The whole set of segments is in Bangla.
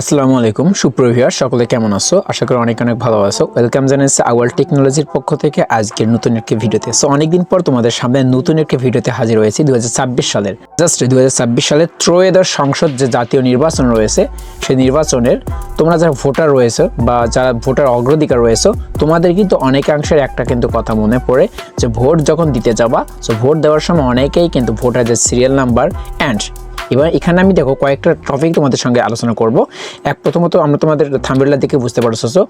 আসসালামু আলাইকুম সুপ্রভিয়ার সকলে কেমন আছো? আশা করি অনেক অনেক ভালো আছো। ওয়েলকাম জানাচ্ছি আওয়াল টেকনোলজির পক্ষ থেকে আজকের নতুন একটি ভিডিওতে। সো অনেকদিন পর তোমাদের সামনে নতুন একটি ভিডিওতে হাজির হয়েছি 2026 সালের। জাস্ট 2026 সালের ত্রয়োদশ সংসদ যে জাতীয় নির্বাচন রয়েছে সেই নির্বাচনের তোমরা যারা ভোটার রয়েছে বা যারা ভোটার অগ্রাধিকার রয়েছে তোমাদের কিন্তু অনেকাংশের একটা কিন্তু কথা মনে পড়ে যে ভোট যখন দিতে যাবা সো ভোট দেওয়ার সময় অনেকেই কিন্তু ভোটারদের সিরিয়াল নাম্বার অ্যান্ড এবার এখানে আমি দেখো কয়েকটা টপিক তোমাদের সঙ্গে আলোচনা করব। প্রথমত আমরা তোমাদের থাম্বনেইল দেখে বুঝতে পারছো।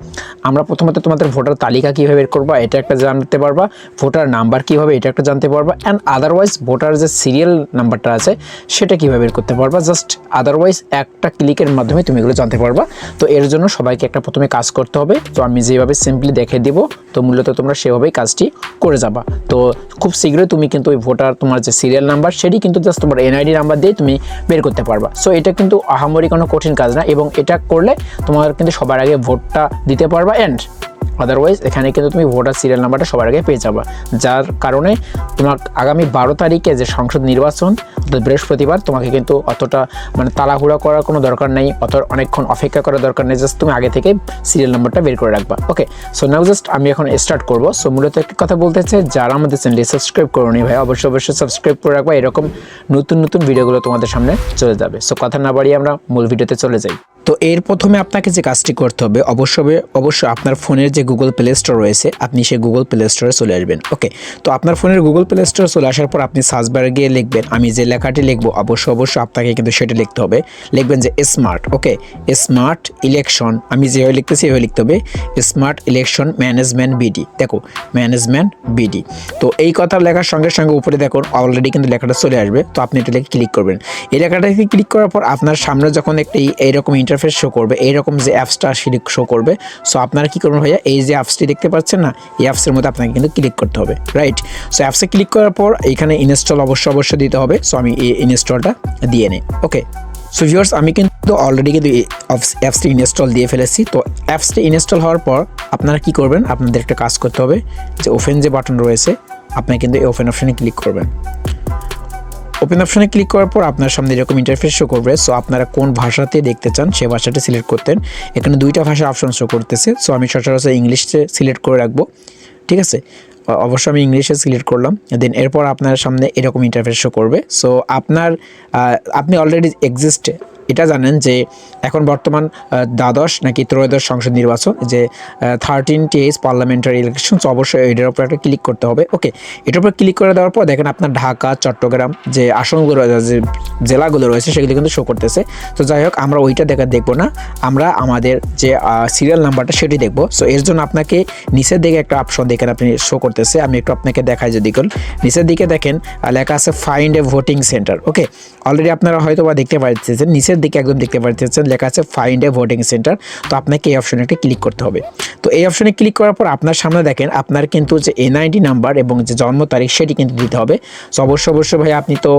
আমরা প্রথমত তোমাদের ভোটার তালিকা কীভাবে বের করবা এটা একটা জানতে পারবা, ভোটার নাম্বার কীভাবে এটা একটা জানতে পারবা, অ্যান্ড আদারওয়াইজ ভোটার যে সিরিয়াল নাম্বারটা আছে সেটা কীভাবে বের করতে পারবা। জাস্ট আদারওয়াইজ একটা ক্লিকের মাধ্যমে তুমি এগুলো জানতে পারবা। তো এর জন্য সবাইকে একটা প্রথমে কাজ করতে হবে। তো আমি যেভাবে সিম্পলি দেখে দিব তো মূলত তোমরা সেভাবেই কাজটি করে যাবা। তো খুব শীঘ্রই তুমি কিন্তু ওই ভোটার তোমার যে সিরিয়াল নাম্বার সেটি কিন্তু জাস্ট তোমার এনআইডি নাম্বার দিয়ে তুমি বের করতে পারবা। সো এটা কিন্তু আহামরি কোনো কঠিন কাজ না এবং এটা করলে তোমার কিন্তু সবার আগে ভোটটা দিতে পারবা অ্যান্ড আদারওয়াইজ এখানে কিন্তু তুমি ভোটার সিরিয়াল নাম্বারটা সবার আগে পেয়ে যাবা, যার কারণে তোমার আগামী 12 তারিখে যে সংসদ নির্বাচন বৃহস্পতিবার তোমাকে কিন্তু অতটা তাড়াহুড়া করার কোনো দরকার নেই, অনেকক্ষণ অপেক্ষা করার দরকার নেই। জাস্ট তুমি আগে থেকে সিরিয়াল নাম্বারটা বের করে রাখবা। ওকে, সো নাও জাস্ট আমি এখন স্টার্ট করবো। সো মূলত একটি কথা বলতে চাই, যারা আমাদের চ্যানেলটি সাবস্ক্রাইব করোনি ভাই অবশ্যই সাবস্ক্রাইব করে রাখবা, এরকম নতুন ভিডিওগুলো তোমাদের সামনে চলে যাবে। সো কথা না বাড়িয়ে আমরা মূল ভিডিওতে চলে যাই। তো এর প্রথমে আপনাকে যে কাজটি করতে হবে অবশ্যই আপনার ফোনের যে গুগল প্লে স্টোর রয়েছে আপনি সেই গুগল প্লে স্টোরে চলে আসবেন। ওকে, তো আপনার ফোনের গুগল প্লে স্টোরে চলে আসার পর আপনি সার্চ বারে গিয়ে লিখবেন, আমি যে লেখাটি লিখবো অবশ্যই আপনাকে কিন্তু সেটা লিখতে হবে। লিখবেন যে স্মার্ট, ওকে, স্মার্ট ইলেকশন, আমি যেভাবে লিখতেছি এভাবে লিখতে হবে, স্মার্ট ইলেকশন ম্যানেজমেন্ট বিডি। দেখো ম্যানেজমেন্ট বিডি। তো এই কথা লেখার সঙ্গে সঙ্গে উপরে দেখুন অলরেডি কিন্তু লেখাটা চলে আসবে। তো আপনি এটা লিখে ক্লিক করবেন। এই লেখাটাকে ক্লিক করার পর আপনার সামনে যখন একটা এইরকম ইন্টারফেস শো করবে, এইরকম যে অ্যাপসটা শো করবে, সো আপনারা কি করবেন ভাইয়া, এই যে অ্যাপসটি দেখতে পাচ্ছেন না, এই অ্যাপসের মধ্যে আপনাকে কিন্তু ক্লিক করতে হবে, রাইট। সো অ্যাপসে ক্লিক করার পর এখানে ইনস্টল অবশ্যই দিতে হবে। সো আমি এই ইনস্টলটা দিয়ে নিই। ওকে, সো ভিউয়ার্স আমি কিন্তু অলরেডি কিন্তু অ্যাপসটি ইনস্টল দিয়ে ফেলেছি। তো অ্যাপসটি ইনস্টল হওয়ার পর আপনারা কি করবেন, আপনাদের একটা কাজ করতে হবে, যে ওপেন যে বাটন রয়েছে আপনি কিন্তু এই ওপেন অপশানে ক্লিক করবেন। ওপেন অপশানে ক্লিক করার পর আপনার সামনে এরকম ইন্টারফেস শো করবে। সো আপনারা কোন ভাষাতে দেখতে চান সেই ভাষাটি সিলেক্ট করতেন। এখানে দুইটা ভাষার অপশন শো করতেছে। সো আমি সচরাচর ইংলিশে সিলেক্ট করে রাখবো, ঠিক আছে। অবশ্যই আমি ইংলিশে সিলেক্ট করলাম। দেন এরপর আপনার সামনে এরকম ইন্টারফেস শো করবে। সো আপনি অলরেডি এটা জানেন যে এখন বর্তমান দ্বাদশ নাকি ত্রয়োদশ সংসদ নির্বাচন, যে 13th পার্লামেন্টারি ইলেকশন। তো অবশ্যই এটার উপর একটা ক্লিক করতে হবে। ওকে, এটার উপর ক্লিক করে দেওয়ার পর দেখেন আপনার ঢাকা, চট্টগ্রাম যে আসনগুলো, যে জেলাগুলো রয়েছে সেগুলো কিন্তু শো করতেছে। তো যাই হোক আমরা ওইটা দেখবো না, আমরা আমাদের যে সিরিয়াল নাম্বারটা সেটি দেখবো। সো এর জন্য আপনাকে নিচের দিকে একটা অপশন দেখেন আপনি শো করতেছে, আমি একটু আপনাকে দেখাই। যদি নিচের দিকে দেখেন লেখা আছে find a voting centre. Okay, already আপনারা হয়তো বা দেখতে পাচ্ছেন নিচের দিকে একদম দেখতে পাচ্ছেন লেখা আছে ফাইন্ড এ ভোটিং সেন্টার। তো আপনাকে এই অপশনে একটা ক্লিক করতে হবে। তো এই অপশনে ক্লিক করার পর আপনার সামনে দেখেন আপনার কিন্তু যে এনআইডি নাম্বার এবং যে জন্ম তারিখ সেটি কিন্তু দিতে হবে। সো অবশ্যই ভাই আপনি তো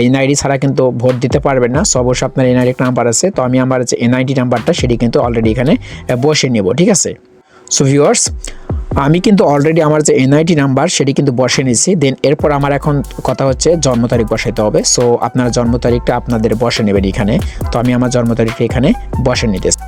এনআইডি ছাড়া কিন্তু ভোট দিতে পারবেন না। সো অবশ্যই আপনার এনআইডি নাম্বার আছে। তো আমি আমার যে এনআইডি নাম্বারটা সেটি কিন্তু অলরেডি এখানে বসে নেব, ঠিক আছে। সো ভিউয়ার্স আমি কিন্তু অলরেডি আমার যে এনআইডি নাম্বার সেটি কিন্তু বসে নিয়েছি। দেন এরপর আমার এখন কথা হচ্ছে জন্ম তারিখ বসাইতে হবে। সো আপনার জন্ম তারিখটা আপনাদের বসে নেবেন এখানে। তো আমি আমার জন্ম তারিখটা এখানে বসে নিতেছি।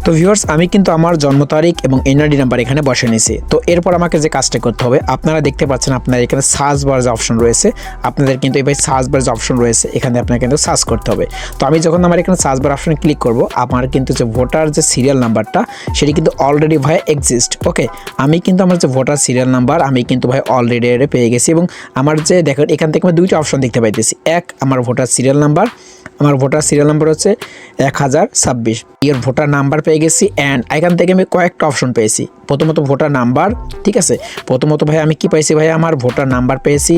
তো ভিউয়ার্স আমি কিন্তু আমার জন্ম তারিখ এবং এনআইডি নাম্বার এখানে বসে নিয়েছি। তো এরপর আমাকে যে কাজটা করতে হবে, আপনারা দেখতে পাচ্ছেন আপনার এখানে সার্চ বার যে অপশন রয়েছে, আপনাদের কিন্তু এই সার্চ বার যে অপশন রয়েছে এখানে আপনাকে কিন্তু সার্চ করতে হবে। তো আমি যখন আমার এখানে সার্চ বার অপশনে ক্লিক করব, আমার কিন্তু যে ভোটার যে সিরিয়াল নাম্বারটা সেটি কিন্তু অলরেডি ভাই এক্সিস্ট। ওকে, আমি কিন্তু আমার যে ভোটার সিরিয়াল নাম্বার আমি কিন্তু ভাই অলরেডি পেয়ে গেছি। এবং আমার যে দেখেন এখান থেকে আমি দুইটা অপশন দেখতে পাইতেছি, এক আমার ভোটার সিরিয়াল নাম্বার, আমার ভোটার সিরিয়াল নাম্বার হচ্ছে 1026, এর ভোটার নাম্বার পেয়ে গেছি। অ্যান্ড এখান থেকে আমি কয়েকটা অপশন পেয়েছি। প্রথমত ভোটার নাম্বার, ঠিক আছে, প্রথমত ভাই আমি কি পাইছি ভাই, আমার ভোটার নাম্বার পেয়েছি।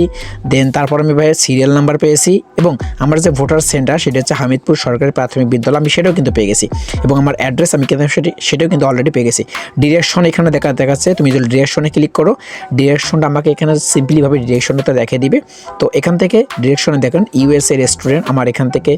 দেন তারপর আমি ভাই সিরিয়াল নাম্বার পেয়েছি এবং আমার যে ভোটার সেন্টার সেটা হচ্ছে হামিদপুর সরকারি প্রাথমিক বিদ্যালয়, আমি সেটাও কিন্তু পেয়ে গেছি। এবং আমার অ্যাড্রেস আমি কিন্তু সেটাও কিন্তু অলরেডি পেয়ে গেছি। ডিরেকশন এখানে দেখাচ্ছে, তুমি যদি ডিরেকশনে ক্লিক করো ডিরেকশনটা আমাকে এখানে সিম্পলিভাবে ডিরেকশনটা দেখিয়ে দিবে। তো এখান থেকে ডিরেকশনে দেখেন ইউএসএ রেস্টুরেন্ট, আমার এখান থেকে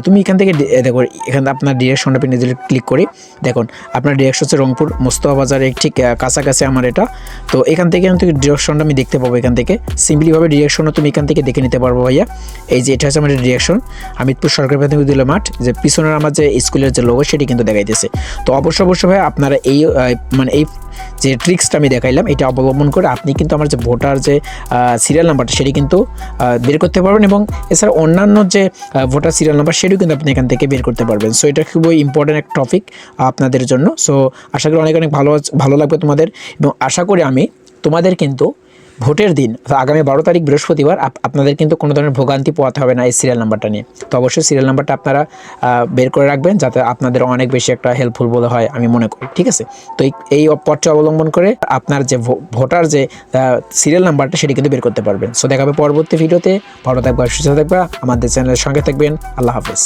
তুমি এখান থেকে দেখো এখানে আপনার ডিরেকশনটা আপনি নিজে ক্লিক করি, দেখুন আপনার ডিরেকশন হচ্ছে রংপুর মোস্তফা বাজারের ঠিক কাছাকাছি আমার এটা। তো এখান থেকে ডিরেকশনটা আমি দেখতে পাবো, এখান থেকে সিম্পলিভাবে ডিরেকশনও তুমি এখান থেকে দেখে নিতে পারবো ভাইয়া। এই যে এটা হচ্ছে আমার ডিরেকশন, আমিরপুর সরকারি প্রাথমিক বিদ্যালয় মাঠ, যে পিছনের আমার যে স্কুলের যে লোগো সেটি কিন্তু দেখাইতেছে। তো অবশ্যই ভাই আপনারা এই মানে এই যে ট্রিক্সটা আমি দেখাইলাম এটা অবলম্বন করে আপনি কিন্তু আমার যে ভোটার যে সিরিয়াল নাম্বারটা সেটি কিন্তু বের করতে পারবেন, এবং এছাড়া অন্যান্য যে ভোটার সিরিয়াল নাম্বার সেটিও কিন্তু আপনি এখান থেকে বের করতে পারবেন। সো এটা খুবই ইম্পর্ট্যান্ট একটা টপিক আপনাদের জন্য। সো আশা করি অনেক ভালো লাগবে তোমাদের, এবং আশা করি আমি তোমাদের কিন্তু ভোটের দিন আগামী 12 তারিখ বৃহস্পতিবার আপনাদের কিন্তু কোনো ধরনের ভোগান্তি পোহাতে হবে না এই সিরিয়াল নাম্বারটা নিয়ে। তো অবশ্যই সিরিয়াল নাম্বারটা আপনারা বের করে রাখবেন, যাতে আপনাদের অনেক বেশি একটা হেল্পফুল বলে হয় আমি মনে করি, ঠিক আছে। তো এই পথটা অবলম্বন করে আপনার যে ভোটার যে সিরিয়াল নাম্বারটা সেটি কিন্তু বের করতে পারবেন। সো দেখাবে পরবর্তী ভিডিওতে। ভালো থাকবে, সুস্থ থাকবে, আমাদের চ্যানেলের সঙ্গে থাকবেন। আল্লাহ হাফেজ।